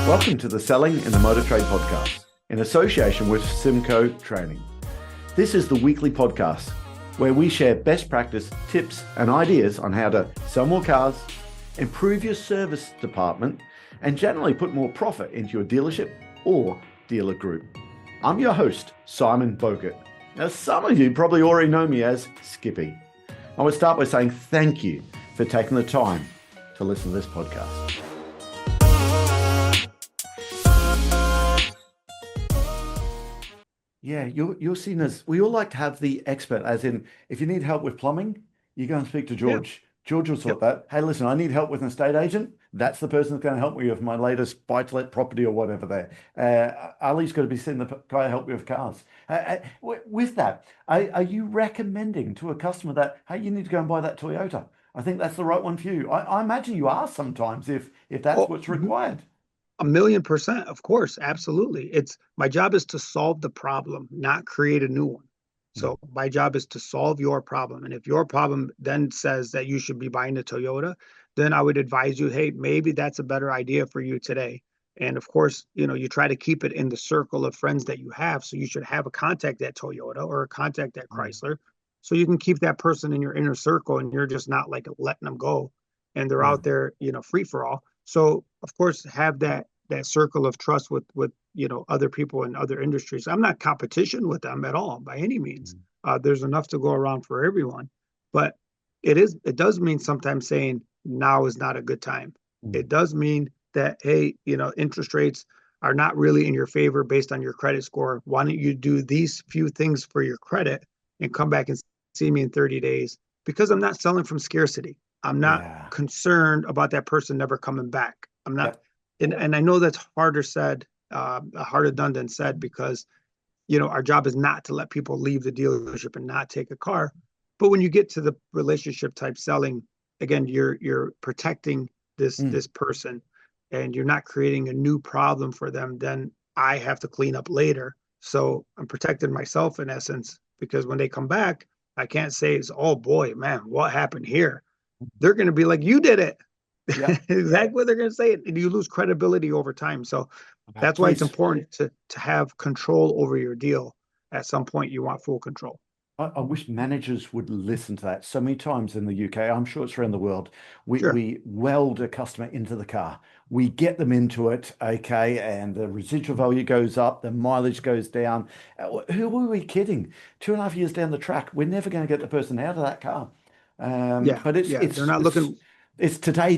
Welcome to the Selling in the Motor Trade podcast, in association with symcotraining. This is the weekly podcast where we share best practice, tips and ideas on how to sell more cars, improve your service department, and generally put more profit into your dealership or dealer group. I'm your host, Simon Bowkett. Now, some of you probably already know me as Skippy. I would start by saying thank you for taking the time to listen to this podcast. Yeah, you're seen as, we all like to have the expert, as in, if you need help with plumbing, you go and speak to George. Yeah. George will sort that. Hey, listen, I need help with an estate agent. That's the person that's going to help me with my latest buy-to-let property or whatever there. Ali's got to be seeing the guy to help me with cars. With that, are you recommending to a customer that, hey, you need to go and buy that Toyota? I think that's the right one for you. I imagine you are sometimes if that's what's required. 1,000,000%, of course, absolutely. My job is to solve the problem, not create a new one. So my job is to solve your problem. And if your problem then says that you should be buying a Toyota, then I would advise you, hey, maybe that's a better idea for you today. And of course, you try to keep it in the circle of friends that you have. So you should have a contact at Toyota or a contact at Chrysler. So you can keep that person in your inner circle and you're just not like letting them go and they're out there, free for all. So of course, have that circle of trust with other people in other industries. I'm not competition with them at all by any means. There's enough to go around for everyone, but it does mean sometimes saying now is not a good time. It does mean that, hey, interest rates are not really in your favor based on your credit score. Why don't you do these few things for your credit and come back and see me in 30 days? Because I'm not selling from scarcity. I'm not concerned about that person never coming back. I'm not, and I know that's harder done than said, because, our job is not to let people leave the dealership and not take a car. But when you get to the relationship type selling, again, you're protecting this person and you're not creating a new problem for them. Then I have to clean up later. So I'm protecting myself in essence, because when they come back, I can't say, oh boy, man, what happened here? They're going to be like, you did it. Yeah. Exactly what they're going to say. And you lose credibility over time. So that's why it's important to have control over your deal. At some point, you want full control. I wish managers would listen to that. So many times in the UK, I'm sure it's around the world, we weld a customer into the car. We get them into it, okay, and the residual value goes up, the mileage goes down. Who are we kidding? 2.5 years down the track, we're never going to get the person out of that car. But they're not looking. It's today,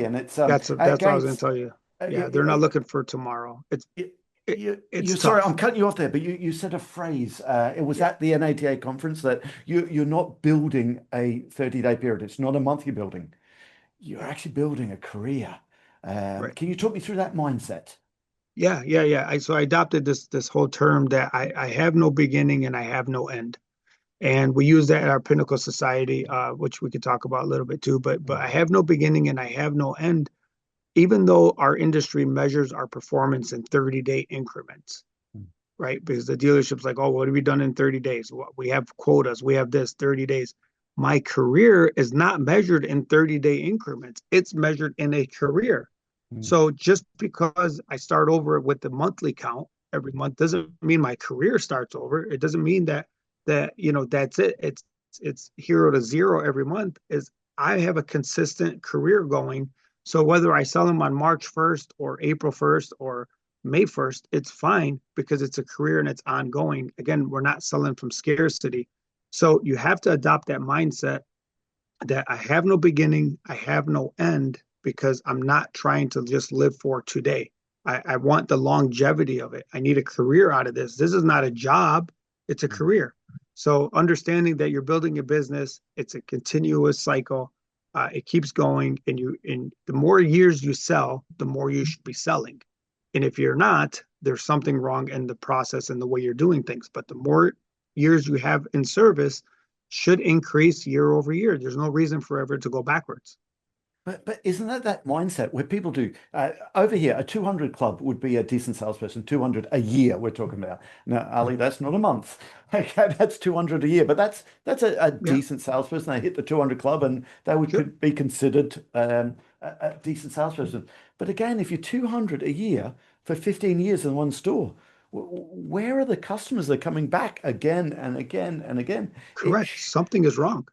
and it's that's what I was going to tell you. They're not looking for tomorrow. It's sorry, I'm cutting you off there, but you said a phrase. It was at the NATA conference that you're not building a 30-day period. It's not a month you're building. You're actually building a career. Can you talk me through that mindset? Yeah. So I adopted this whole term that I have no beginning and I have no end. And we use that at our Pinnacle Society, which we could talk about a little bit too. But I have no beginning and I have no end, even though our industry measures our performance in 30-day increments, right? Because the dealership's like, oh, what have we done in 30 days? We have quotas. We have this 30 days. My career is not measured in 30-day increments. It's measured in a career. So just because I start over with the monthly count every month doesn't mean my career starts over. It doesn't mean that that's it. It's 0 to 0 every month. Is I have a consistent career going. So whether I sell them on March 1st or April 1st or May 1st, it's fine because it's a career and it's ongoing. Again, we're not selling from scarcity. So you have to adopt that mindset that I have no beginning, I have no end, because I'm not trying to just live for today. I want the longevity of it. I need a career out of this. This is not a job, it's a career. So understanding that you're building a business, it's a continuous cycle. It keeps going, and the more years you sell, the more you should be selling. And if you're not, there's something wrong in the process and the way you're doing things. But the more years you have in service should increase year over year. There's no reason for ever to go backwards. But isn't that mindset where people do over here, a 200 club would be a decent salesperson, 200 a year we're talking about. Now, Ali, that's not a month. Okay, that's 200 a year, but that's a Yeah, decent salesperson. They hit the 200 club and they would sure. could be considered a decent salesperson. But again, if you're 200 a year for 15 years in one store, where are the customers that are coming back again and again and again? It, Correct. Something is wrong.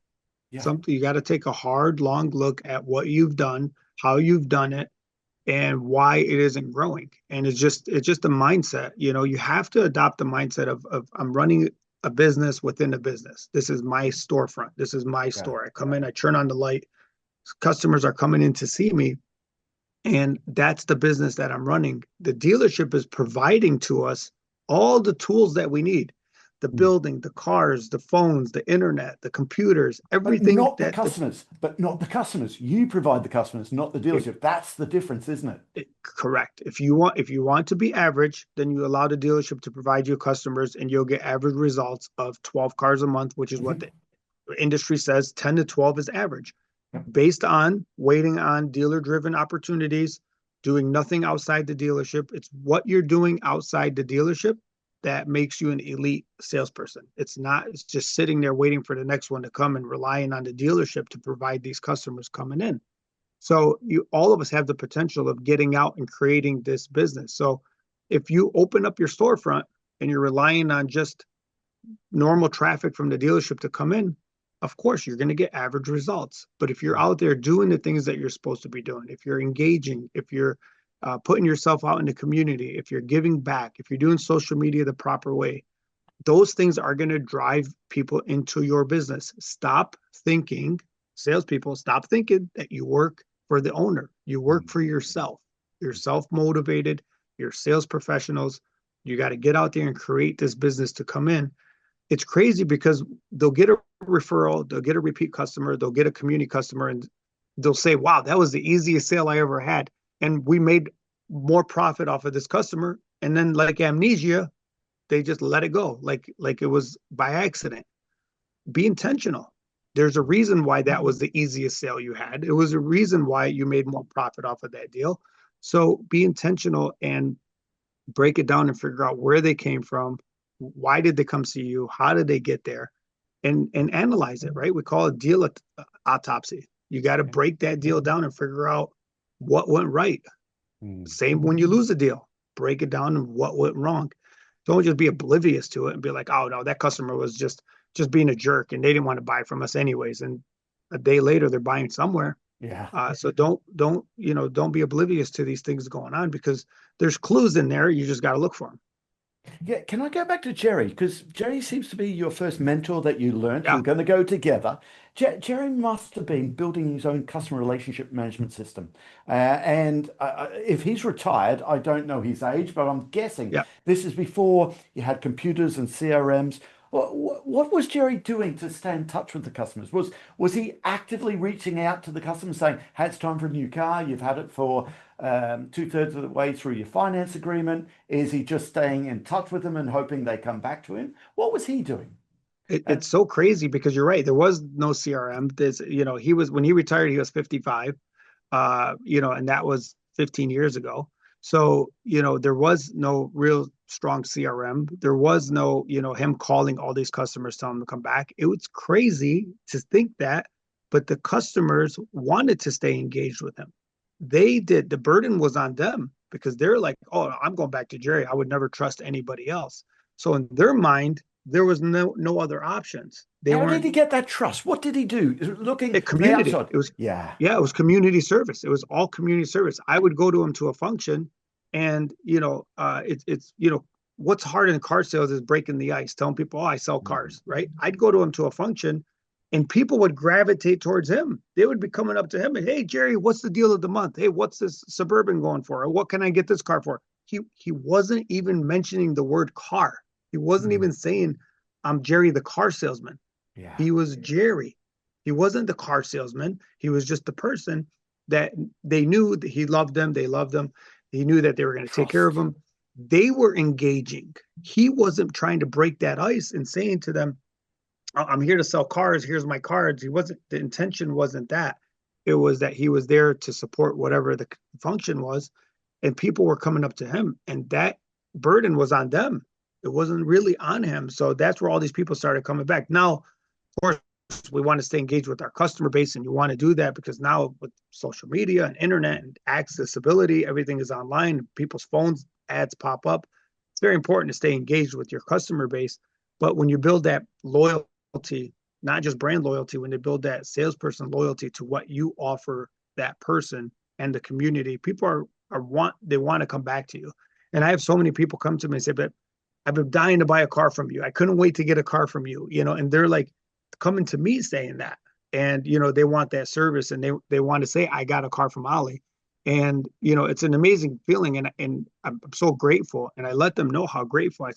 yeah. Something, you got to take a hard, long look at what you've done, how you've done it, and why it isn't growing. And it's just a mindset. You have to adopt the mindset of I'm running a business within a business. This is my storefront. This is my Yeah. store. I come in, I turn on the light. Customers are coming in to see me, and that's the business that I'm running. The dealership is providing to us all the tools that we need. The building, the cars, the phones, the internet, the computers, But everything not the that the customers, but not the customers. You provide the customers, not the dealership. That's the difference, isn't it? correct. If you want to be average, then you allow the dealership to provide you customers, and you'll get average results of 12 cars a month, which is what Mhm. the industry says 10 to 12 is average, Yeah. based on waiting on dealer driven opportunities, doing nothing outside the dealership. It's what you're doing outside the dealership that makes you an elite salesperson. It's just sitting there waiting for the next one to come and relying on the dealership to provide these customers coming in. So all of us have the potential of getting out and creating this business. So if you open up your storefront and you're relying on just normal traffic from the dealership to come in, of course, you're going to get average results. But if you're out there doing the things that you're supposed to be doing, if you're engaging, if you're putting yourself out in the community, if you're giving back, if you're doing social media the proper way, those things are going to drive people into your business. Stop thinking, salespeople, stop thinking that you work for the owner. You work for yourself. You're self motivated. You're sales professionals. You got to get out there and create this business to come in. It's crazy because they'll get a referral, they'll get a repeat customer, they'll get a community customer, and they'll say, wow, that was the easiest sale I ever had. And we made more profit off of this customer. And then, like amnesia, they just let it go, like it was by accident. Be intentional. There's a reason why that was the easiest sale you had. It was a reason why you made more profit off of that deal. So be intentional and break it down and figure out where they came from, why did they come see you, how did they get there, and analyze it. Right? We call it deal autopsy. You got to break that deal down and figure out what went right. Mm. Same when you lose a deal, break it down and what went wrong. Don't just be oblivious to it and be like, oh no, that customer was just being a jerk and they didn't want to buy from us anyways. And a day later they're buying somewhere. Yeah. So don't be oblivious to these things going on, because there's clues in there. You just got to look for them. Yeah, can I go back to Jerry? Because Jerry seems to be your first mentor that you learned. You Yeah, were going to go together. Jerry must have been building his own customer relationship management system. And if he's retired, I don't know his age, but I'm guessing yeah. this is before you had computers and CRMs. What was Jerry doing to stay in touch with the customers? Was he actively reaching out to the customers saying, "Hey, it's time for a new car. You've had it for two-thirds of the way through your finance agreement"? Is he just staying in touch with them and hoping they come back to him? What was he doing? It's so crazy because you're right. There was no CRM. He was, when he retired, he was 55. And that was 15 years ago. So, there was no real strong CRM. There was no, him calling all these customers, telling them to come back. It was crazy to think that, but the customers wanted to stay engaged with him. They did. The burden was on them because they're like, oh, I'm going back to Jerry. I would never trust anybody else. So in their mind, there was no other options. They How did weren't he get that trust? What did he do? Looking a from the community. outside. It was Yeah. Yeah, it was community service. It was all community service. I would go to him to a function, and it's what's hard in car sales is breaking the ice, telling people, oh, I sell cars, right? I'd go to him to a function, and people would gravitate towards him. They would be coming up to him and, hey, Jerry, what's the deal of the month? Hey, what's this Suburban going for? Or what can I get this car for? He wasn't even mentioning the word car. He wasn't Mm. even saying, I'm Jerry, the car salesman. Yeah. He was Jerry. He wasn't the car salesman. He was just the person that they knew that he loved them. They loved him. He knew that they were going to take care of Trust. him. They were engaging. He wasn't trying to break that ice and saying to them, I'm here to sell cars. Here's my cards. The intention wasn't that. It was that he was there to support whatever the function was, and people were coming up to him, and that burden was on them. It wasn't really on him. So that's where all these people started coming back. Now, of course, we want to stay engaged with our customer base, and you want to do that because now with social media and internet and accessibility, everything is online. People's phones, ads pop up. It's very important to stay engaged with your customer base. But when you build that loyalty, not just brand loyalty, when they build that salesperson loyalty to what you offer that person and the community, people they want to come back to you. And I have so many people come to me and say, but I've been dying to buy a car from you. I couldn't wait to get a car from you, and they're like coming to me saying that. And, they want that service, and they want to say, I got a car from Ollie. And, it's an amazing feeling. And I'm so grateful. And I let them know how grateful I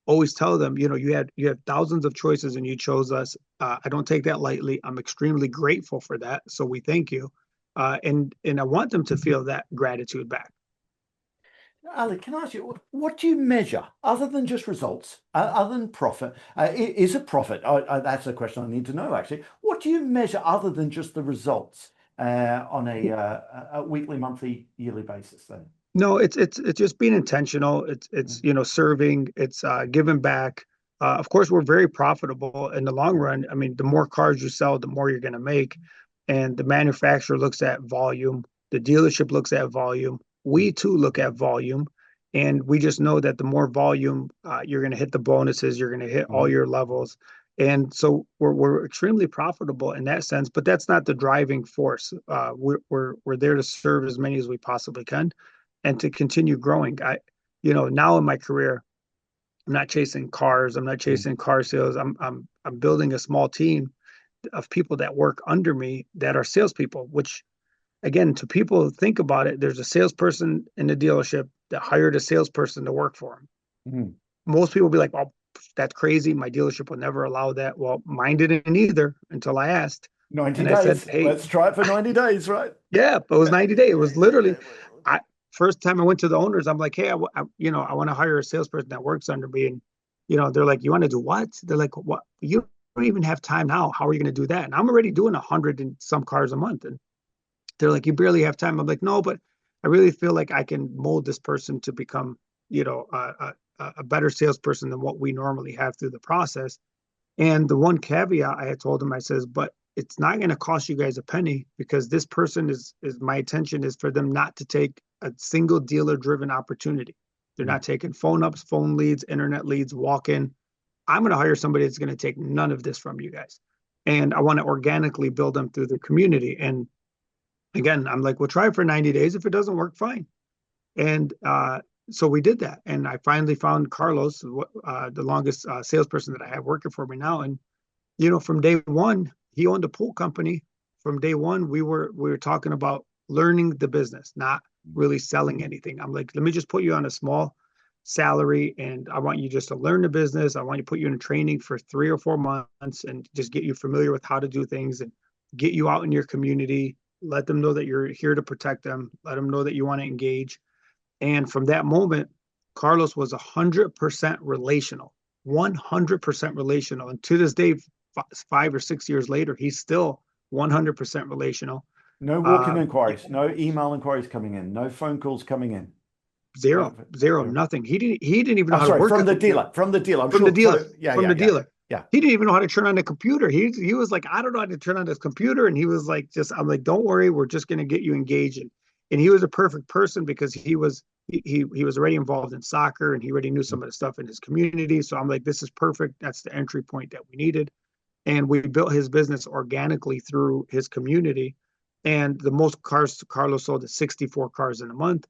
always tell them, you have thousands of choices and you chose us. I don't take that lightly. I'm extremely grateful for that. So we thank you. And I want them to feel that gratitude back. Ali, can I ask you, what do you measure other than just results, other than profit? Is it profit? That's a question I need to know, actually. What do you measure other than just the results on a weekly, monthly, yearly basis then? No, it's just being intentional. It's serving. It's giving back. Of course, we're very profitable in the long run. I mean, the more cars you sell, the more you're going to make. And the manufacturer looks at volume. The dealership looks at volume. We too look at volume, and we just know that the more volume, you're going to hit the bonuses. You're going to hit all your levels. And so we're extremely profitable in that sense. But that's not the driving force. We're there to serve as many as we possibly can, and to continue growing. Now in my career, I'm not chasing cars. I'm not chasing car sales. I'm building a small team of people that work under me that are salespeople, which again, to people who think about it, there's a salesperson in the dealership that hired a salesperson to work for him. Most people will be like, oh, that's crazy. My dealership will never allow that. Well, mine didn't either until I asked. 90 and days. I said, hey, let's try it for 90 days, right? Yeah, but it was 90 days. It was literally, first time I went to the owners, I'm like, hey, I want to hire a salesperson that works under me. And, they're like, you want to do what? They're like, what? You don't even have time now. How are you going to do that? And I'm already doing 100 and some cars a month. And they're like, you barely have time. I'm like, no, but I really feel like I can mold this person to become, a better salesperson than what we normally have through the process. And the one caveat I had told him, I says, but it's not going to cost you guys a penny, because this person is my intention is for them not to take a single dealer driven opportunity. They're not taking phone ups, phone leads, internet leads, walk in. I'm going to hire somebody that's going to take none of this from you guys. And I want to organically build them through the community. And again, I'm like, we'll try it for 90 days. If it doesn't work, fine. And so we did that. And I finally found Carlos, the longest salesperson that I have working for me now. And, from day one, he owned a pool company. From day one, we were talking about learning the business, not really selling anything. I'm like, let me just put you on a small salary, and I want you just to learn the business. I want you to put you in training for 3 or 4 months and just get you familiar with how to do things and get you out in your community. Let them know that you're here to protect them. Let them know that you want to engage. And from that moment, Carlos was 100% relational, 100% relational. And to this day, 5 or 6 years later, he's still 100% relational. No walk-in inquiries, no email inquiries coming in, no phone calls coming in. Zero, nothing. He didn't even know how to work from the dealer. From the dealer. From the dealer. Yeah. He didn't even know how to turn on the computer. He was like, I don't know how to turn on this computer. And he was like, I'm like, don't worry, we're just going to get you engaged. And he was a perfect person because he was already involved in soccer, and he already knew some of the stuff in his community. So I'm like, this is perfect. That's the entry point that we needed. And we built his business organically through his community. And the most cars Carlos sold is 64 cars in a month.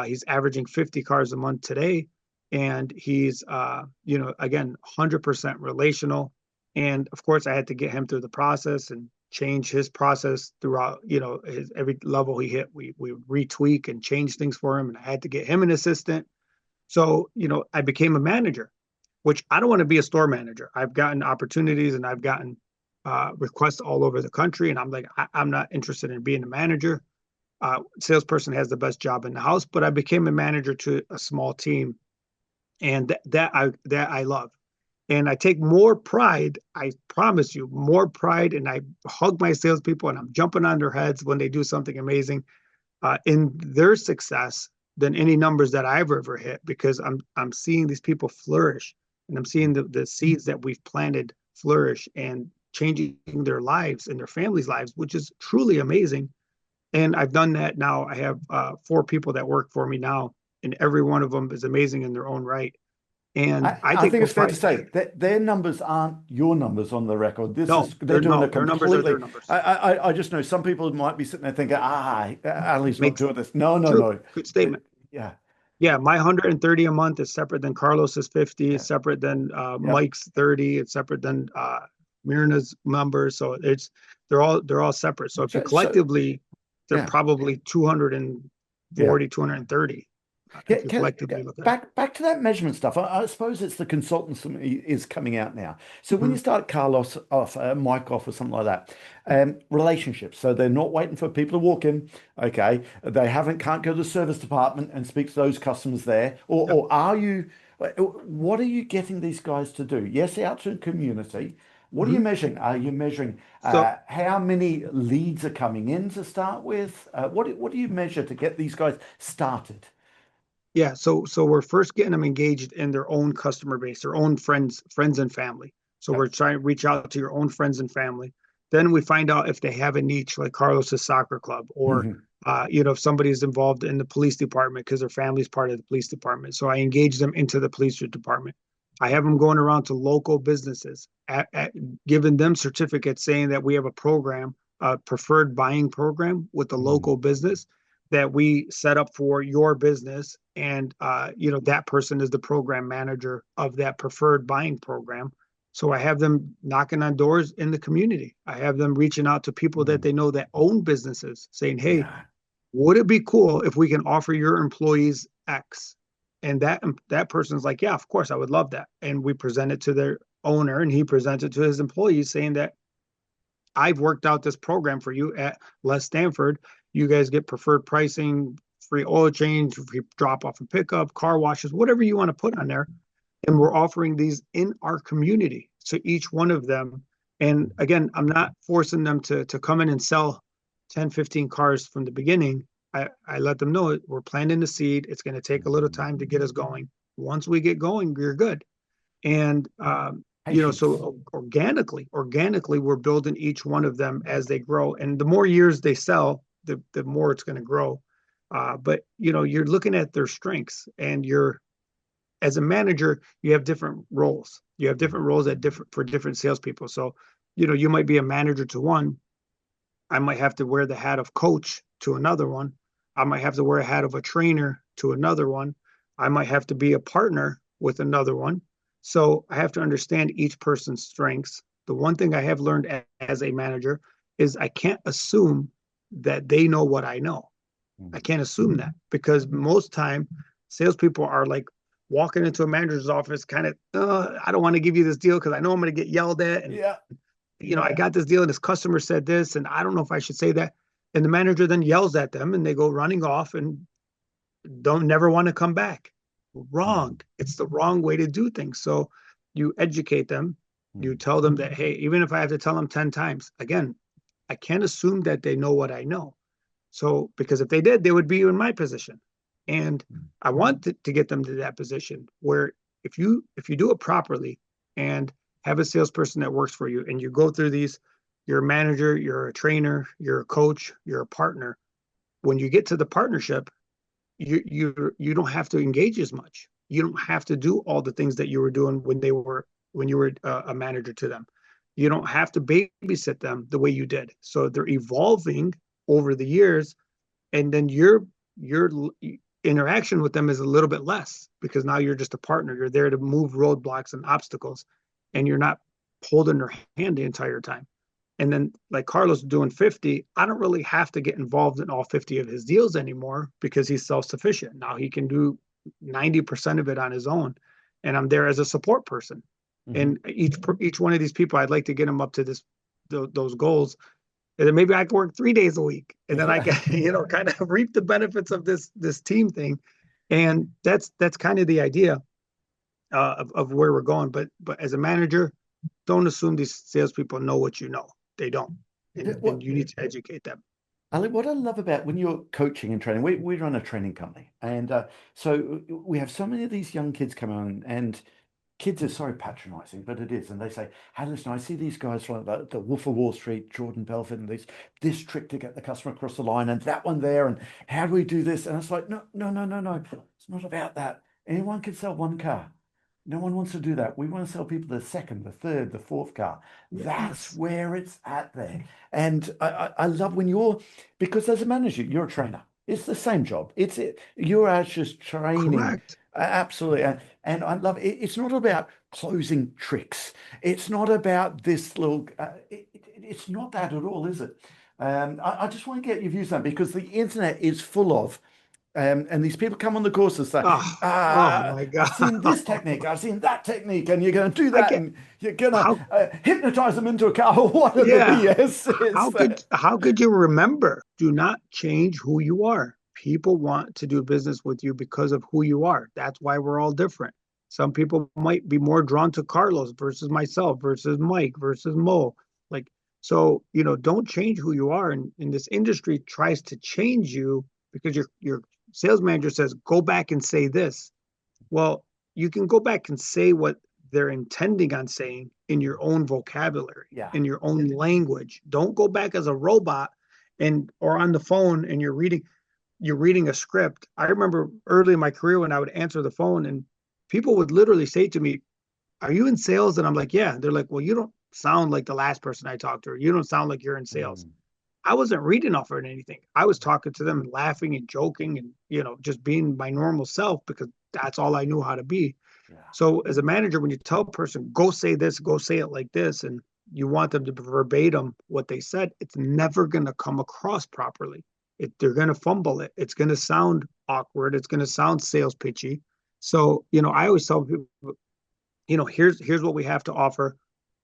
He's averaging 50 cars a month today. And he's, again, 100% relational. And of course, I had to get him through the process and change his process throughout, his every level he hit. We retweak and change things for him. And I had to get him an assistant. So, I became a manager, which I don't want to be a store manager. I've gotten opportunities and I've gotten requests all over the country. And I'm like, I'm not interested in being a manager. Salesperson has the best job in the house, but I became a manager to a small team. And that I love. And I take more pride, I promise you, more pride, and I hug my salespeople and I'm jumping on their heads when they do something amazing in their success than any numbers that I've ever hit, because I'm seeing these people flourish, and I'm seeing the seeds that we've planted flourish and changing their lives and their families' lives, which is truly amazing. And I've done that now. I have 4 people that work for me now, and every one of them is amazing in their own right. And I I take think no it's fair to pride. say that their numbers aren't your numbers on the record. No, They're doing a their numbers are completely. their numbers. I just know some people might be sitting there thinking, Ali's not Makes doing this. No, no, true. no. Good statement. Yeah, Yeah, my 130 a month is separate than Carlos's 50, yeah, is separate than yeah. Mike's 30, it's separate than Mirna's numbers. So they're all separate. So if you So collectively, they're yeah, probably yeah. 240, 230 Yeah, if you collectively look at it. back to that measurement stuff. I suppose it's the consultancy is coming out now. So when you Mhm. start Carlos off, Mike off, or something like that, relationships. So they're not waiting for people to walk in. Okay, they can't go to the service department and speak to those customers there, Yep. or are you? What are you getting these guys to do? Yes, out to the community. What are you Mhm. measuring? Are you measuring So how many leads are coming in to start with? What do you measure to get these guys started? yeah, so we're first getting them engaged in their own customer base, their own friends and family. So we're Yep. trying to reach out to your own friends and family. Then we find out if they have a niche, like Carlos's soccer club, or Mhm. if somebody's involved in the police department because their family's part of the police department. So I engage them into the police department. I have them going around to local businesses, giving them certificates saying that we have a program, a preferred buying program with the Mm. local business that we set up for your business, and that person is the program manager of that preferred buying program. So I have them knocking on doors in the community. I have them reaching out to people that Mm. they know that own businesses, saying, hey, Yeah. would it be cool if we can offer your employees X? And that person's like, yeah, of course, I would love that. And we present it to their owner, and he presents it to his employees, saying that I've worked out this program for you at Les Stanford. You guys get preferred pricing, free oil change, free drop off and pickup, car washes, whatever you want to put on there. And we're offering these in our community. So each one of them, and again, I'm not forcing them to come in and sell 10, 15 cars from the beginning. I let them know we're planting the seed. It's going to take a little time to get us going. Once we get going, you're good. And Patience. so organically, we're building each one of them as they grow. And the more years they sell, the more it's going to grow. But you're looking at their strengths, and as a manager, you have different roles. You have different roles for different salespeople. So, you might be a manager to one. I might have to wear the hat of coach to another one. I might have to wear a hat of a trainer to another one. I might have to be a partner with another one. So I have to understand each person's strengths. The one thing I have learned as a manager is I can't assume that they know what I know. I Mm. can't assume that, because most time salespeople are like walking into a manager's office, kind of, I don't want to give you this deal because I know I'm going to get yelled at, and Yeah. I got this deal and this customer said this, and I don't know if I should say that. And the manager then yells at them, and they go running off and don't never want to come back. Mm. Wrong. It's the wrong way to do things. So you educate them. You Mm. tell them that, hey, even if I have to tell them 10 times, again, I can't assume that they know what I know. So, because if they did, they would be in my position. And Mm. I want to get them to that position where if you do it properly and have a salesperson that works for you, and you go through these, you're a manager, you're a trainer, you're a coach, you're a partner. When you get to the partnership, you don't have to engage as much. You don't have to do all the things that you were doing when you were a manager to them. You don't have to babysit them the way you did. So they're evolving over the years, and then your interaction with them is a little bit less, because now you're just a partner. You're there to move roadblocks and obstacles, and you're not holding their hand the entire time. And then, like Carlos doing 50, I don't really have to get involved in all 50 of his deals anymore, because he's self-sufficient. Now he can do 90% of it on his own. And I'm there as a support person. Mhm. And each one of these people, I'd like to get them up to those goals. And then maybe I can work 3 days a week. And then I can, kind of reap the benefits of this team thing. And that's kind of the idea. of where we're going. But as a manager, don't assume these salespeople know what you know. They don't, and What you need to educate them. Ali, what I love about when you're coaching and training, we run a training company, and so we have so many of these young kids come on, and kids are so patronizing, but it is. And they say, hey, listen, I see these guys from the Wolf of Wall Street, Jordan Belfort, and this trick to get the customer across the line, and that one there, and how do we do this? And it's like, no, no, no, no, no. It's not about that. Anyone can sell one car. No one wants to do that. We want to sell people the second, the third, the fourth car. That's Yes. where it's at there. And I love when because as a manager, you're a trainer. It's the same job. You're just training. Correct. Absolutely. And I love it. It's not about closing tricks. It's not about this little, it's not that at all, is it? I just want to get your views on it because the internet is full of and these people come on the course and say, Oh my I've God. seen this technique, I've seen that technique, and you're going to do I that, get and you're going to how hypnotize them into a car. What are the yeah. BS is that? How could you remember? Do not change who you are. People want to do business with you because of who you are. That's why we're all different. Some people might be more drawn to Carlos versus myself versus Mike versus Mo. Like, so, don't change who you are. And this industry tries to change you because your sales manager says, go back and say this. Well, you can go back and say what they're intending on saying in your own vocabulary, Yeah, in your own language. Don't go back as a robot and or on the phone and you're reading a script. I remember early in my career when I would answer the phone and people would literally say to me, "Are you in sales?" And I'm like, "Yeah." They're like, "Well, you don't sound like the last person I talked to. Or you don't sound like you're in sales." mm, I wasn't reading off of anything. I was talking to them and laughing and joking and just being my normal self because that's all I knew how to be. yeah, So as a manager, when you tell a person, go say this, go say it like this, and you want them to verbatim what they said, it's never going to come across properly. They're going to fumble it. It's going to sound awkward. It's going to sound sales pitchy. So, I always tell people, here's what we have to offer.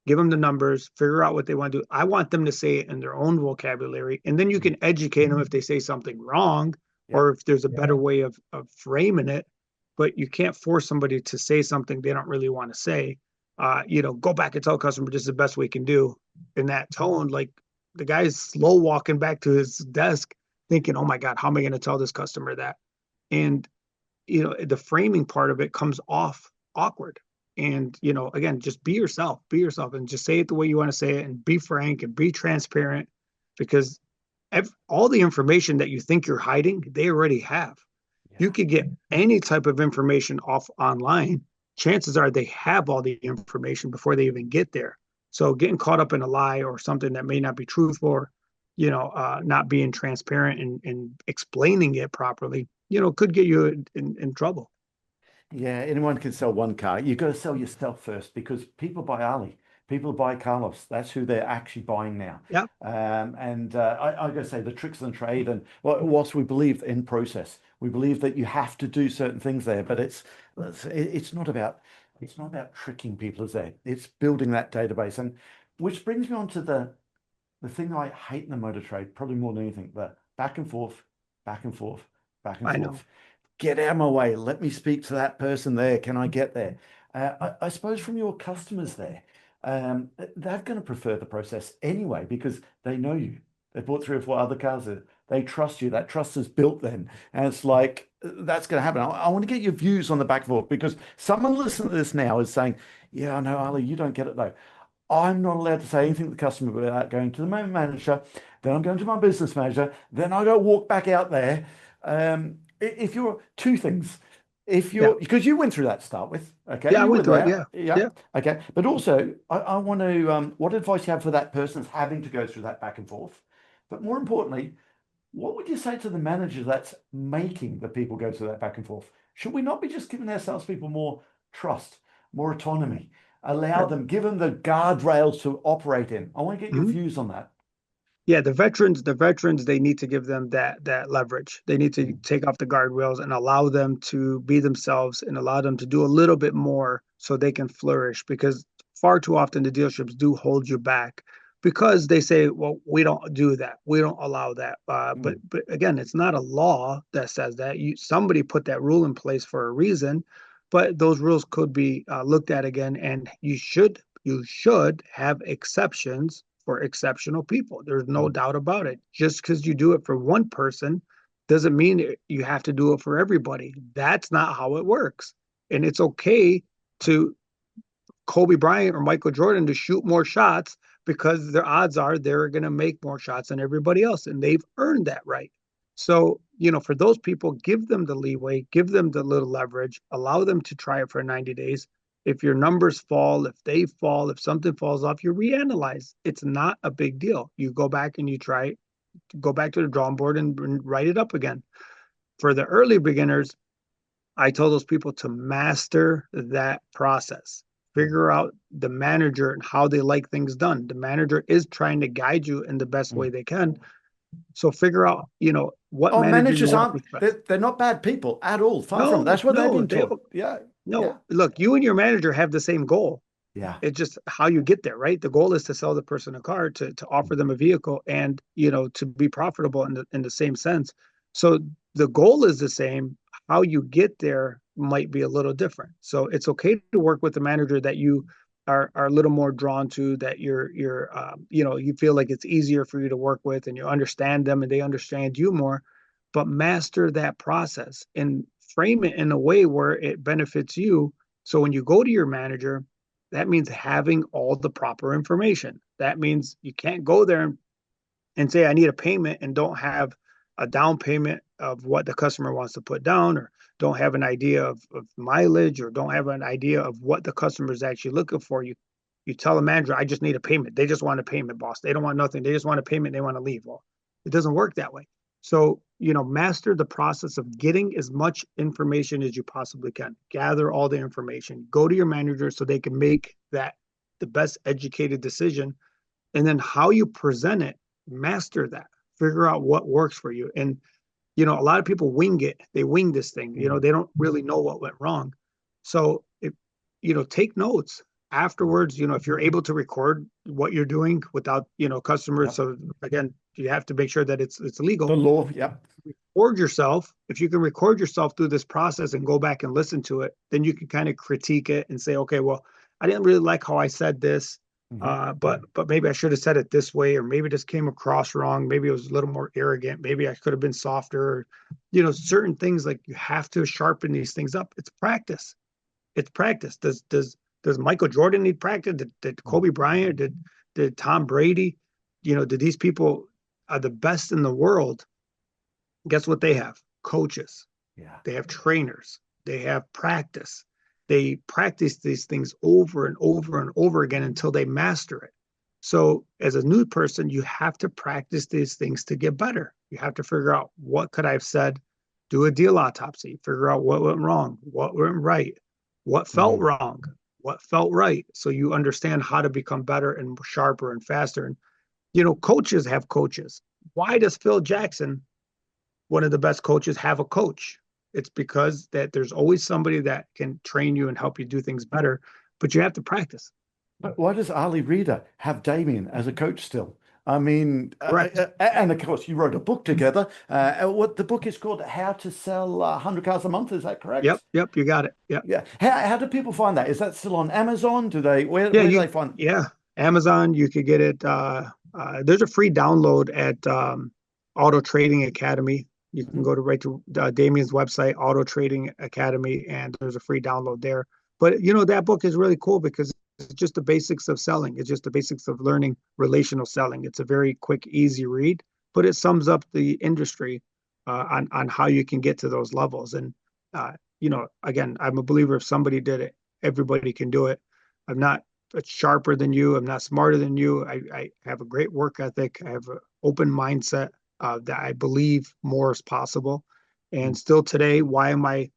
Give them the numbers, figure out what they want to do. I want them to say it in their own vocabulary. And then you mm, can educate them if they say something wrong yeah, or if there's a better way of framing it. But you can't force somebody to say something they don't really want to say. Go back and tell customer this is the best we can do in that tone. Like the guy's slow walking back to his desk thinking, oh my God, how am I going to tell this customer that? And the framing part of it comes off awkward. And again, just be yourself and just say it the way you want to say it and be frank and be transparent because all the information that you think you're hiding they already have. You yeah. could get any type of information off online. Chances are they have all the information before they even get there. So getting caught up in a lie or something that may not be truthful or not being transparent and explaining it properly could get you in trouble. Yeah, anyone can sell one car. You've got to sell yourself first because people buy Ali, people buy Carlos. That's who they're actually buying now. Yeah. And I got to say, the tricks of the trade, and whilst we believe in process, we believe that you have to do certain things there, but it's not about tricking people, is there? It's building that database, and which brings me on to the thing I hate in the motor trade, probably more than anything, the back and forth, back and forth, back and I know. forth. Get out of my way. Let me speak to that person there. Can I get there? I suppose from your customers there, they're going to prefer the process anyway because they know you. They bought three or four other cars. They trust you. That trust is built then. And it's like, that's going to happen. I want to get your views on the back and forth because someone listening to this now is saying, yeah, I know, Ali, you don't get it though. I'm not allowed to say anything to the customer without going to the main manager. Then I'm going to my business manager. Then I go walk back out there. If you're two things, if Yeah. you're because you went through that to start with, okay, Yeah, I you were went through it. there, Yeah. yeah, Yeah. okay. But also, I want to, what advice you have for that person that's having to go through that back and forth? But more importantly, what would you say to the manager that's making the people go through that back and forth? Should we not be just giving our salespeople more trust, more autonomy, allow Yeah. them, give them the guardrails to operate in? I want to get your Mhm. views on that. Yeah, the veterans, they need to give them that leverage. They need to Mm, take off the guardrails and allow them to be themselves and allow them to do a little bit more so they can flourish because far too often the dealerships do hold you back because they say, well, we don't do that. We don't allow that. But mm, but again, it's not a law that says that. Somebody put that rule in place for a reason. but those rules could be looked at again, and you should have exceptions for exceptional people. There's no doubt about it. Just because you do it for one person doesn't mean you have to do it for everybody. That's not how it works. And it's okay to Kobe Bryant or Michael Jordan to shoot more shots because their odds are they're going to make more shots than everybody else, and they've earned that right. So, for those people, give them the leeway, give them the little leverage, allow them to try it for 90 days. If your numbers fall, if they fall, if something falls off, you reanalyze. It's not a big deal. You go back and you try, go back to the drawing board and write it up again. For the early beginners, I told those people to master that process. Figure out the manager and how they like things done. The manager is trying to guide you in the best way they can. So figure out, what Oh, manager you managers want to aren't, respect. they're not bad people at all. Far from it. No, That's what they've no, been taught. Yeah. no. Yeah. Look, you and your manager have the same goal. Yeah. It's just how you get there, right? The goal is to sell the person a car, to offer them a vehicle, and to be profitable in the same sense. So the goal is the same. How you get there might be a little different. So it's okay to work with a manager that you are a little more drawn to, that you feel like it's easier for you to work with, and you understand them and they understand you more. But master that process and frame it in a way where it benefits you. So when you go to your manager, that means having all the proper information. That means you can't go there and say, I need a payment, and don't have a down payment of what the customer wants to put down, or don't have an idea of mileage, or don't have an idea of what the customer is actually looking for. You tell a manager, I just need a payment. They just want a payment, boss. They don't want nothing. They just want a payment. They want to leave. Well, it doesn't work that way. So, master the process of getting as much information as you possibly can. Gather all the information. Go to your manager so they can make that the best educated decision. And then how you present it, master that. Figure out what works for you. And, a lot of people wing it. They wing this thing. They don't really know what went wrong. So, take notes. Afterwards, if you're able to record what you're doing without, customers. Yep. So again, you have to make sure that it's legal. The law, yeah. Record yourself. If you can record yourself through this process and go back and listen to it, then you can kind of critique it and say, okay, well, I didn't really like how I said this, but maybe I should have said it this way, or maybe this came across wrong. Maybe it was a little more arrogant. Maybe I could have been softer. Certain things, like, you have to sharpen these things up. It's practice. It's practice. Does Michael Jordan need practice? Did Kobe Bryant? Did Tom Brady? Did these people are the best in the world? Guess what they have? Coaches. Yeah. They have trainers. They have practice. They practice these things over and over and over again until they master it. So as a new person, you have to practice these things to get better. You have to figure out, what could I have said? Do a deal autopsy. Figure out what went wrong, what went right, what felt wrong, what felt right, so you understand how to become better and sharper and faster. And coaches have coaches. Why does Phil Jackson, one of the best coaches, have a coach? It's because that there's always somebody that can train you and help you do things better, but you have to practice. But why does Ali Reader have Damien as a coach still? I mean, and of course, you wrote a book together. What the book is called, How to Sell 100 Cars a Month. Is that correct? Yep, you got it. Yep. Yeah. How do people find that? Is that still on Amazon? Where do they find it? Yeah, Amazon. You could get it. There's a free download at Auto Trading Academy. You can go right to Damien's website, Auto Trading Academy, and there's a free download there. But that book is really cool because it's just the basics of selling. It's just the basics of learning relational selling. It's a very quick, easy read, but it sums up the industry on how you can get to those levels. And again, I'm a believer, if somebody did it, everybody can do it. I'm not sharper than you. I'm not smarter than you. I have a great work ethic. I have an open mindset that I believe more is possible. And still today, why am I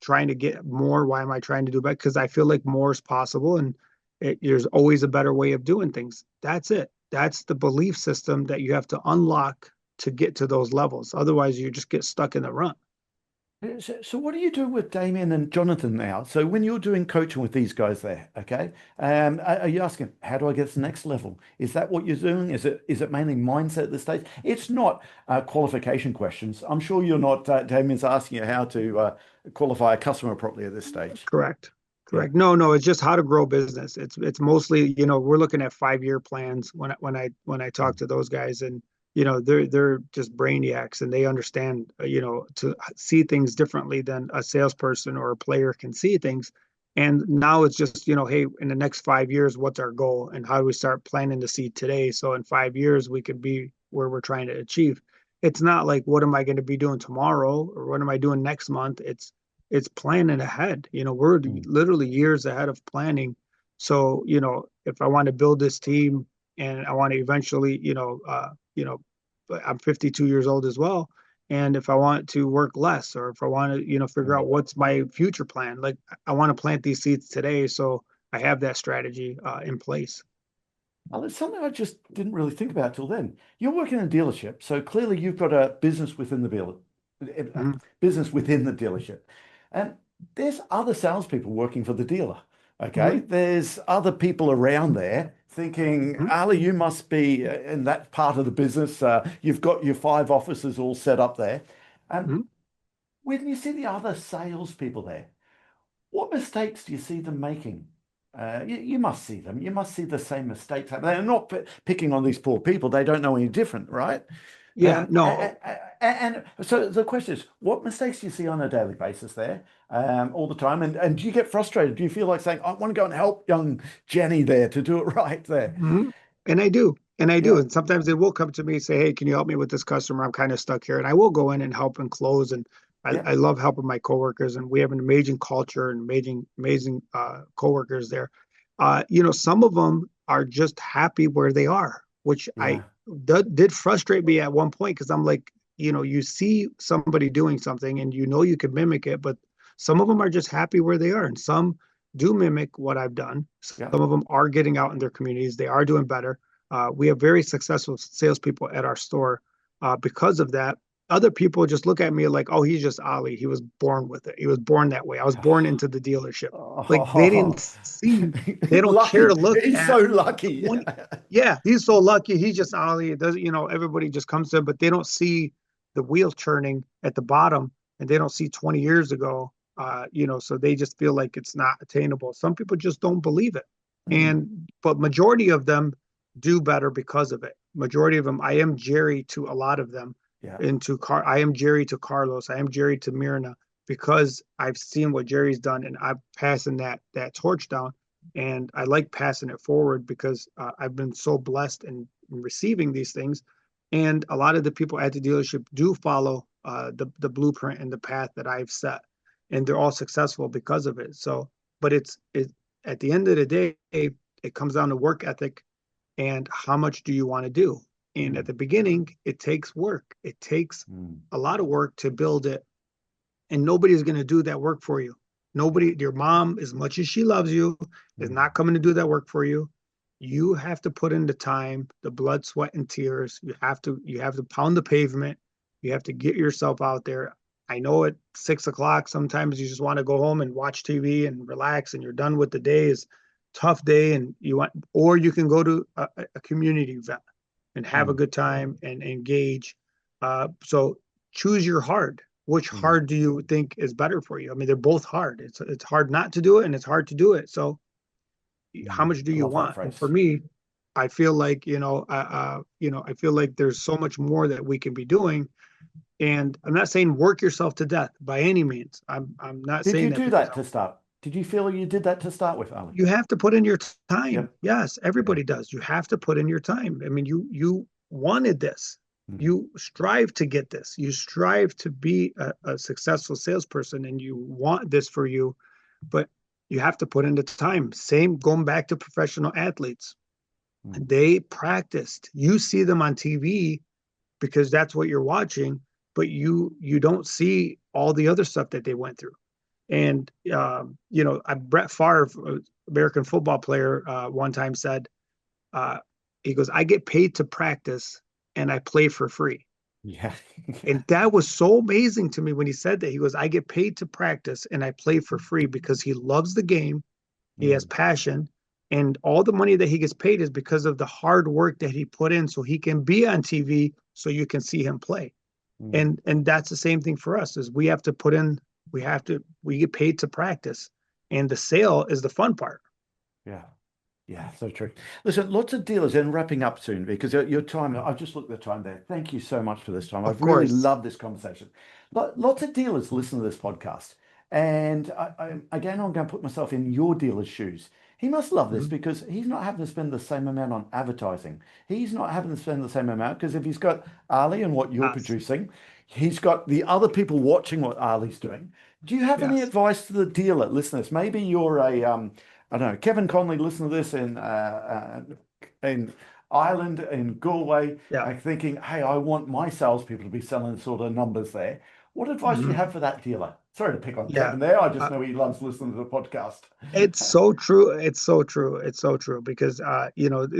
trying to get more? Why am I trying to do better? Because I feel like more is possible, and there's always a better way of doing things. That's it. That's the belief system that you have to unlock to get to those levels. Otherwise, you just get stuck in the rut. So what do you do with Damien and Jonathan now? So when you're doing coaching with these guys there, okay, are you asking, how do I get to the next level? Is that what you're doing? Is it mainly mindset at this stage? It's not qualification questions. I'm sure you're not, Damien's asking you how to qualify a customer properly at this stage. Correct. Yeah. Correct. No, no, it's just how to grow business. It's mostly, we're looking at 5-year plans when I talk to those guys, and they're just brainiacs, and they understand, to see things differently than a salesperson or a player can see things. And now it's just, hey, in the next 5 years, what's our goal, and how do we start planning to see today? So in 5 years, we could be where we're trying to achieve. It's not like, what am I going to be doing tomorrow, or what am I doing next month? It's planning ahead. We're Mm. literally years ahead of planning. So, if I want to build this team and I want to eventually, I'm 52 years old as well. And if I want to work less, or if I want to, figure Mm. out what's my future plan, like I want to plant these seeds today. So I have that strategy in place. Well, it's something I just didn't really think about till then. You're working in a dealership, so clearly you've got a business within the Mhm. business within the dealership, and there's other salespeople working for the dealer. Okay, Mhm. there's other people around there thinking, Mhm. Ali, you must be in that part of the business. You've got your 5 offices all set up there. And Mhm. when you see the other salespeople there, what mistakes do you see them making? You must see them. You must see the same mistakes. They're not picking on these poor people. They don't know any different, right? Yeah, no. And so the question is, what mistakes do you see on a daily basis there, all the time? And do you get frustrated? Do you feel like saying, I want to go and help young Jenny there to do it right there? Mhm. And I do. And I do. Yeah, And sometimes they will come to me and say, hey, can you help me with this customer? I'm kind of stuck here. And I will go in and help and close. And yeah. I love helping my coworkers. And we have an amazing culture and amazing coworkers there. Some of them are just happy where they are, which Yeah. did frustrate me at one point, because I'm like, you see somebody doing something and you can mimic it, but some of them are just happy where they are. And some do mimic what I've done. Yeah. Some of them are getting out in their communities. They are doing better. We have very successful salespeople at our store because of that. Other people just look at me like, oh, he's just Ali. He was born with it. He was born that way. I was born into the dealership. Like, they didn't Oh, see, they don't care to lucky. look He's so at lucky. 20. Yeah, he's so lucky. He's just Ali. It doesn't, everybody just comes to him, but they don't see the wheel churning at the bottom, and they don't see 20 years ago. So they just feel like it's not attainable. Some people just don't believe it. Mm, But majority of them do better because of it. Majority of them, I am Jerry to a lot of them, yeah. I am Jerry to Carlos, I am Jerry to Mirna, because I've seen what Jerry's done, and I'm passing that torch down. And I like passing it forward because I've been so blessed in receiving these things. And a lot of the people at the dealership do follow the blueprint and the path that I've set, and they're all successful because of it. So, but at the end of the day, it comes down to work ethic and how much do you want to do. And at Mm, the beginning, it takes work. It takes mm, a lot of work to build it, and nobody's going to do that work for you. Nobody, your mom, as much as she loves you, is mm, not coming to do that work for you. You have to put in the time, the blood, sweat, and tears. You have to pound the pavement. You have to get yourself out there. I know at 6 o'clock, sometimes you just want to go home and watch TV and relax, and you're done with the day. Is tough day, and or you can go to a community event and have a mm, good time and engage. So choose your hard. Which mm. hard do you think is better for you? I mean, they're both hard. It's hard not to do it, and it's hard to do it. So how much do I you love that want? And for phrase. me, I feel like, I feel like there's so much more that we can be doing. And I'm not saying work yourself to death by any means. I'm not Did saying you that, do because that to start? Did you feel you did that to start with, Ali? you have to put in your time. Yep. Yes, Yeah. everybody does. You have to put in your time. I mean, you wanted this. Mm, You strive to get this. You strive to be a successful salesperson, and you want this for you, but you have to put in the time. Same going back to professional athletes. mm, They practiced. You see them on TV because that's what you're watching, but you don't see all the other stuff that they went through. And Brett Favre, American football player, one time said, uh, he goes, "I get paid to practice, and I play for free." Yeah. And that was so amazing to me when he said that. He goes, I get paid to practice and I play for free because he loves the game. He has Mm, passion. And all the money that he gets paid is because of the hard work that he put in so he can be on TV so you can see him play. mm. And that's the same thing for us is we have to put in, we get paid to practice. And the sale is the fun part. Yeah. Yeah, so true. Listen, lots of dealers, and wrapping up soon because your time, I've just looked at the time there. Thank you so much for this time. Of I've really course. loved this conversation. Lots of dealers listen to this podcast. And again, I'm going to put myself in your dealer's shoes. He must love this Mhm. because he's not having to spend the same amount on advertising. He's not having to spend the same amount because if he's got Ali and what you're Yes. producing, he's got the other people watching what Ali's doing. Do you have any Yes. advice to the dealer listeners? Maybe you're a I don't know, Kevin Conley listened to this in Ireland, in Galway, Yeah. thinking, hey, I want my salespeople to be selling sort of numbers there. What advice do you Mhm. have for that dealer? Sorry to pick on Yeah. Kevin there. I just Uh, know he loves listening to the podcast. It's so true. It's so true. It's so true because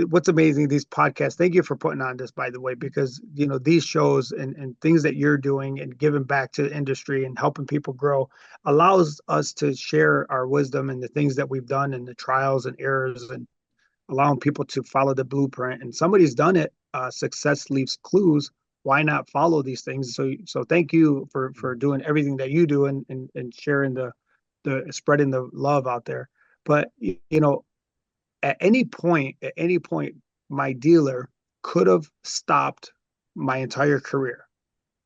what's amazing, these podcasts, thank you for putting on this, by the way, because these shows and things that you're doing and giving back to the industry and helping people grow allows us to share our wisdom and the things that we've done and the trials and errors and allowing people to follow the blueprint. And somebody's done it. Success leaves clues. Why not follow these things? So thank you for doing everything that you do and sharing the spreading the love out there. But at any point, my dealer could have stopped my entire career.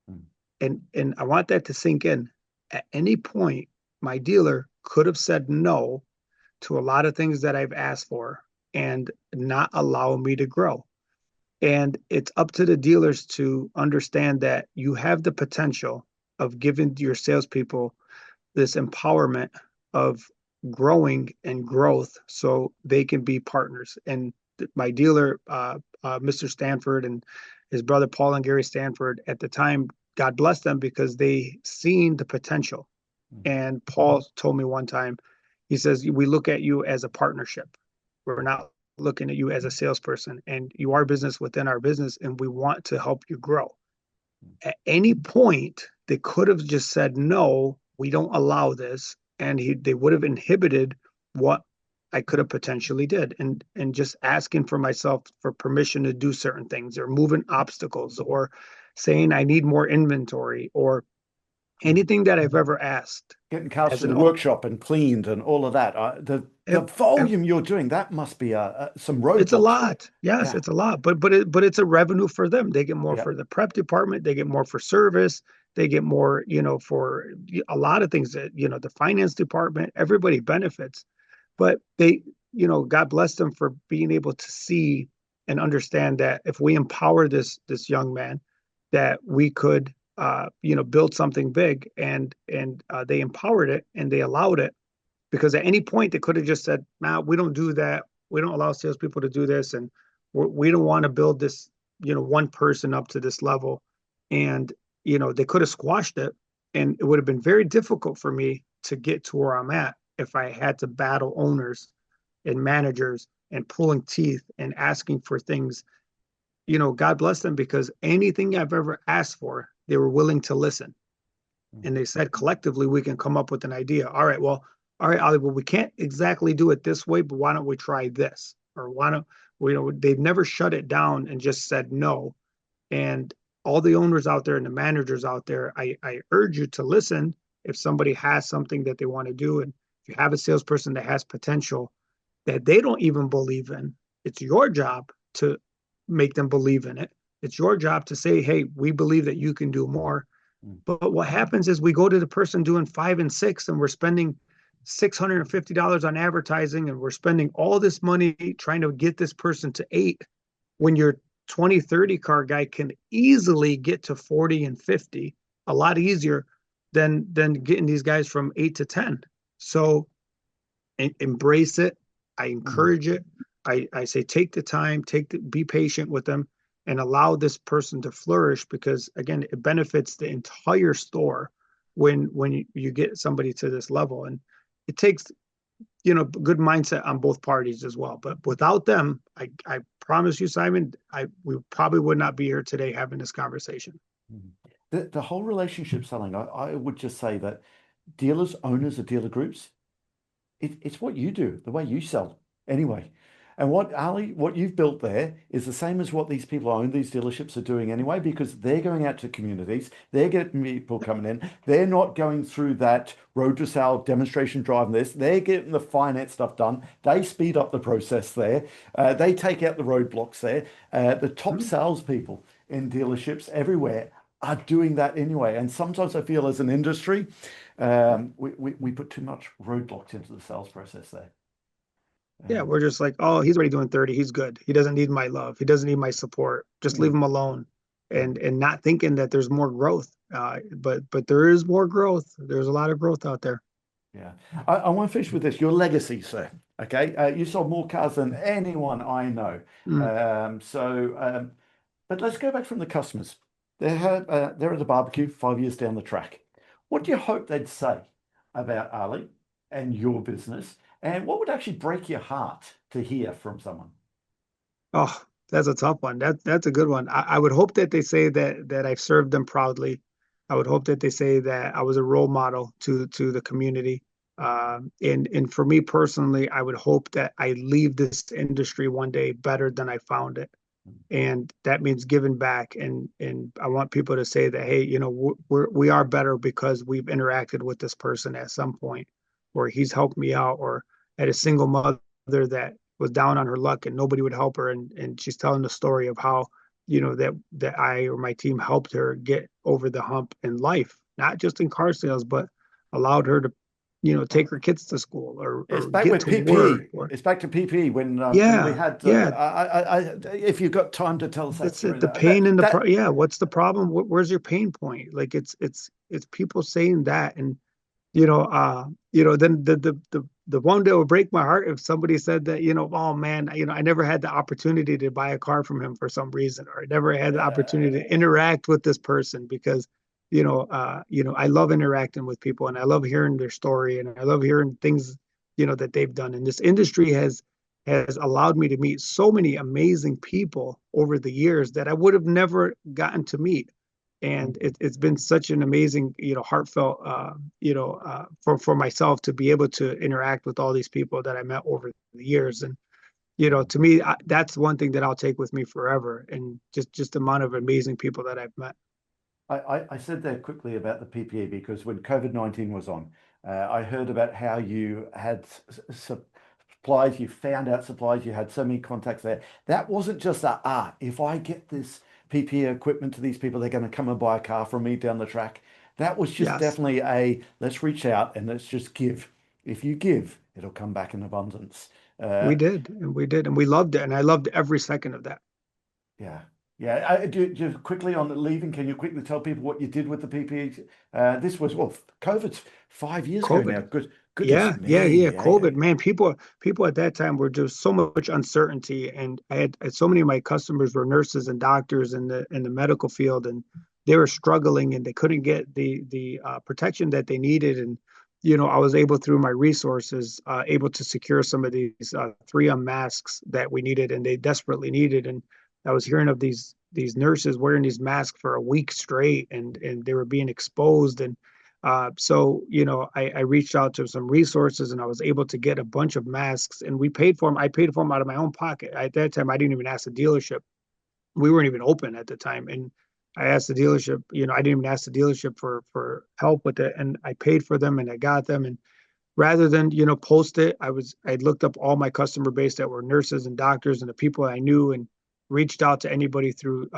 Mm, And I want that to sink in. At any point, my dealer could have said no to a lot of things that I've asked for and not allow me to grow. And it's up to the dealers to understand that you have the potential of giving your salespeople this empowerment of growing and growth so they can be partners. And my dealer, Mr. Stanford, and his brother Paul and Gary Stanford at the time, God bless them because they seen the potential. mm, And Paul told me one time, he says, we look at you as a partnership. We're not looking at you as a salesperson, and you are business within our business, and we want to help you grow. mm, At any point, they could have just said, no, we don't allow this. And they would have inhibited what I could have potentially did. And just asking for myself for permission to do certain things or moving obstacles or saying I need more inventory or mm. anything that I've ever asked Getting cars as to the an workshop and cleaned and all of that. The it, volume you're doing, that must be some it's a roadblocks for you. lot. Yes, Yeah, it's a lot. But it's a revenue for them. They get more yeah. for the prep department. They get more for service. They get more, for a lot of things that, the finance department. Everybody benefits. But they, God bless them for being able to see and understand that if we empower this young man, that we could, build something big. And they empowered it and they allowed it because at any point they could have just said, "Nah, we don't do that. We don't allow salespeople to do this, and we don't want to build this, one person up to this level." And they could have squashed it, and it would have been very difficult for me to get to where I'm at if I had to battle owners and managers and pulling teeth and asking for things. God bless them because anything I've ever asked for, they were willing to listen Mm, and they said collectively we can come up with an idea. All right, Ali, well, we can't exactly do it this way, but why don't we try this? Or why don't they've never shut it down and just said no. And all the owners out there and the managers out there, I urge you to listen if somebody has something that they want to do. And if you have a salesperson that has potential that they don't even believe in, it's your job to make them believe in it. It's your job to say, hey, we believe that you can do more. mm, But what happens is we go to the person doing 5 and 6 and we're spending $650 on advertising and we're spending all this money trying to get this person to 8 when your 20-30 car guy can easily get to 40 and 50 a lot easier than getting these guys from 8 to 10. So embrace it. I mm. encourage it. I say take the time, be patient with them and allow this person to flourish because again, it benefits the entire store when you get somebody to this level. And it takes, good mindset on both parties as well. But without them, I promise you, Simon, we probably would not be here today having this conversation. Mhm. The whole relationship selling, I would just say that dealers, owners of dealer groups, it's what you do, the way you sell anyway. And what Ali, what you've built there is the same as what these people who own these dealerships are doing anyway, because they're going out to communities, they're getting people coming in, they're not going through that road to sale demonstration drive and this, they're getting the finance stuff done. They speed up the process there. They take out the roadblocks there. The top Mhm. salespeople in dealerships everywhere are doing that anyway. And sometimes I feel as an industry, we put too much roadblocks into the sales process there. Yeah, Um, we're just like, oh, he's already doing 30. He's good. He doesn't need my love. He doesn't need my support. Just leave mm, him alone. mm, And not thinking that there's more growth. But there is more growth. There's a lot of growth out there. yeah. I want to finish with this. Your legacy, sir. Okay. You sold more cars than anyone I know. Mm. But let's go back from the customers. They're at the barbecue 5 years down the track. What do you hope they'd say about Ali and your business? And what would actually break your heart to hear from someone? Oh, that's a tough one. That's a good one. I would hope that they say that I've served them proudly. I would hope that they say that I was a role model to the community. And for me personally, I would hope that I leave this industry one day better than I found it. And that means giving back. And I want people to say that, hey, we are better because we've interacted with this person at some point, or he's helped me out, or had a single mother that was down on her luck and nobody would help her, and she's telling the story of how that I or my team helped her get over the hump in life, not just in car sales, but allowed her to take her kids to school, It's or back get with to work, PPE. or It's back to PPE when we yeah, had. yeah. If you've got time to tell us that That's it. story, The that pain and that yeah. What's the problem? Where's your pain point? Like it's people saying that, and then the one that would break my heart if somebody said that, oh man, I never had the opportunity to buy a car from him for some reason, or I never had the opportunity to interact with this person because, I love interacting with people and I love hearing their story and I love hearing things, that they've done. And this industry has allowed me to meet so many amazing people over the years that I would have never gotten to meet. And it's been such an amazing, heartfelt, for myself to be able to interact with all these people that I met over the years. And, to me, that's one thing that I'll take with me forever. And just the amount of amazing people that I've met. I said there quickly about the PPE because when COVID-19 was on, I heard about how you had supplies, you found out supplies, you had so many contacts there. That wasn't just if I get this PPE equipment to these people, they're going to come and buy a car from me down the track. That was just Yes, definitely let's reach out and let's just give. If you give, it'll come back in abundance. Uh, we did, and we loved it. And I loved every second of that. Yeah. Yeah. Just quickly on the leaving, can you quickly tell people what you did with the PPE? This was, well, COVID's 5 years ago now. COVID. Goodness Yeah. me. COVID, man, people at that time were just so much uncertainty, and I had so many of my customers were nurses and doctors in the medical field, and they were struggling and they couldn't get the protection that they needed, and I was able through my resources able to secure some of these 3M masks that we needed and they desperately needed, and I was hearing of these nurses wearing these masks for a week straight, and they were being exposed. And so, I reached out to some resources and I was able to get a bunch of masks and we paid for them. I paid for them out of my own pocket. At that time, I didn't even ask the dealership. We weren't even open at the time. And I asked the dealership, I didn't even ask the dealership for help with it. And I paid for them and I got them. And rather than, post it, I looked up all my customer base that were nurses and doctors and the people I knew and reached out to anybody through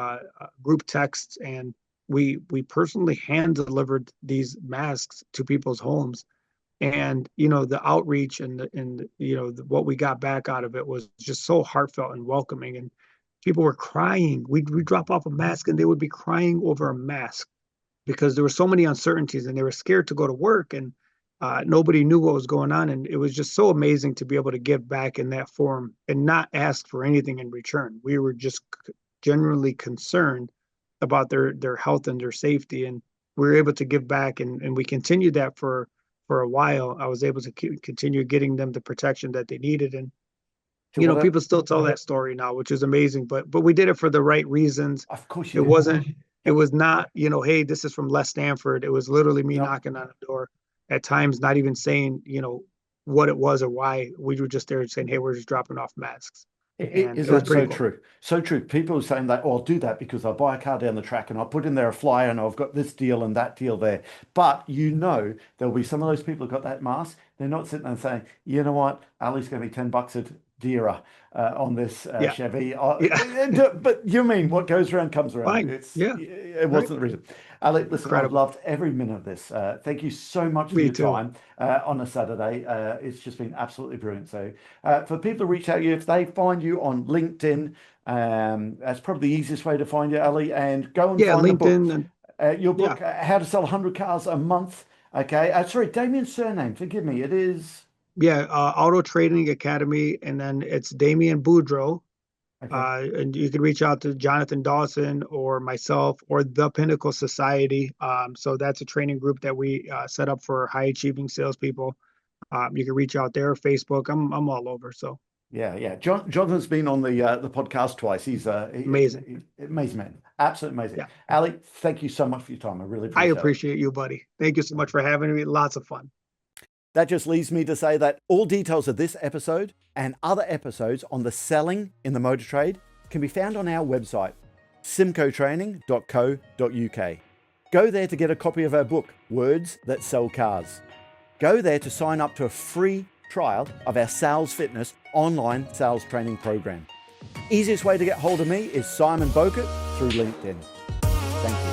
group texts, and we personally hand delivered these masks to people's homes. And the outreach and what we got back out of it was just so heartfelt and welcoming, and people were crying. We'd drop off a mask and they would be crying over a mask because there were so many uncertainties and they were scared to go to work, and nobody knew what was going on. And it was just so amazing to be able to give back in that form and not ask for anything in return. We were just genuinely concerned about their health and their safety, and we were able to give back, and we continued that for a while. I was able to continue getting them the protection that they needed, and Well, people still tell that story now, which is amazing. But we did it for the right reasons. of course you It did. wasn't It was not, hey, this is from Les Stanford. It was literally me knocking on the door at times, not even saying, what it was or why. We were just there saying, hey, we're just dropping off masks. And Is it was that pretty so cool. true? So true. People are saying that, oh, I'll do that because I buy a car down the track and I put in there a flyer and I've got this deal and that deal there. But there'll be some of those people who got that mask. They're not sitting there saying, you know what, Ali's going to be 10 bucks a dearer on this Yeah. Chevy. Yeah. But you mean what goes around comes around. Fine. Yeah. It wasn't the reason. Ali, listen, I've Incredible. loved every minute of this. Thank you so much for Me your too. time on a Saturday. It's just been absolutely brilliant. So for people to reach out to you, if they find you on LinkedIn, that's probably the easiest way to find you, Ali, and go and find the book. LinkedIn. And Your book, How to Sell 100 Cars a Month. Okay. Sorry, Damien's surname. Forgive me. It is. Auto Trading Academy, and then it's Damien Boudreau. Okay. And you can reach out to Jonathan Dawson or myself or the Pinnacle Society. So that's a training group that we set up for high achieving salespeople. You can reach out there, Facebook. I'm all over. So Yeah. Jonathan's been on the podcast twice. He's amazing. Amazing man. Absolutely amazing. Yeah. Ali, thank you so much for your time. I really I appreciate it. appreciate you, buddy. Thank you so much for having me. Lots of fun. That just leaves me to say that all details of this episode and other episodes on the selling in the motor trade can be found on our website, symcotraining.co.uk. Go there to get a copy of our book, Words That Sell Cars. Go there to sign up to a free trial of our Sales Fitness online sales training program. Easiest way to get hold of me is Simon Bowkett through LinkedIn. Thank you.